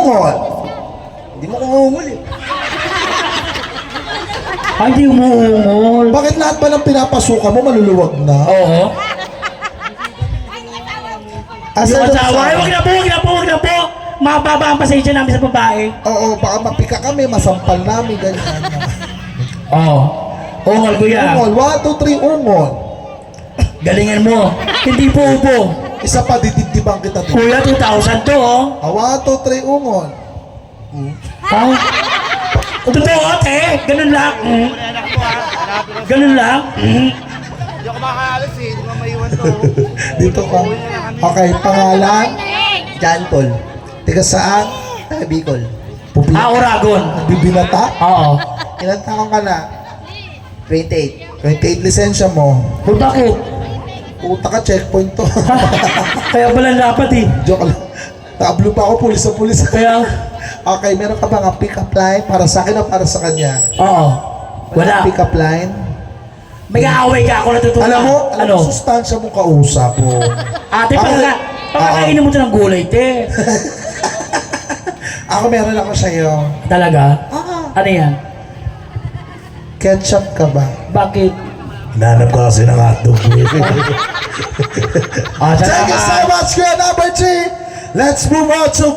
ungol. Hindi mo ko ungol eh. Ay, di umuungol. Bakit lahat ba ng pinapasukan mo maluluwag na? Oo. Asa Yung asawa, ay, wag na po. Mababa ang pasensya namin sa babae. Oo, baka mapika kami, masampal namin, ganyan. Oo. Ungol, kuya. Ungol, 1, 2, 3, ungol. Galingan mo. Hindi po upo. Isa pa, didibdibang kita dito. Kuya, 2,000 to, oh. 1, 2, 3, ungol. Ha? Totoo, ate. Ganun lang. Ganun lang. Hindi ako makakalis eh, hindi mo maiwan to. Dito ka. Okay, pangalan? John Paul. Tiga saan? Taga Bicol. Oragon. Bibinata? Oo. Ilan taon ka na? 28. 28 lisensya mo. Kung bakit? Puta ka, checkpoint to. Kaya pala dapat eh. Joke lang. Tablo pa ako, pulis sa pulis. Kaya, Okay, meron ka ba nga pick-up line? Para sa akin o para sa kanya? oo. Wala. Pick-up line? May kaaway ka ako natutuwa. Alam mo Ano? sustansya mo kausap mo. Ate, pagkakainin mo ito ng gulay, te. Ako meron ako sa'yo. Talaga? Ano yan? Ketchup ka ba? Bakit? Hinanap ka kasi ng hotdog. Ah, Thank you so much, Kuya number 3. Let's move on to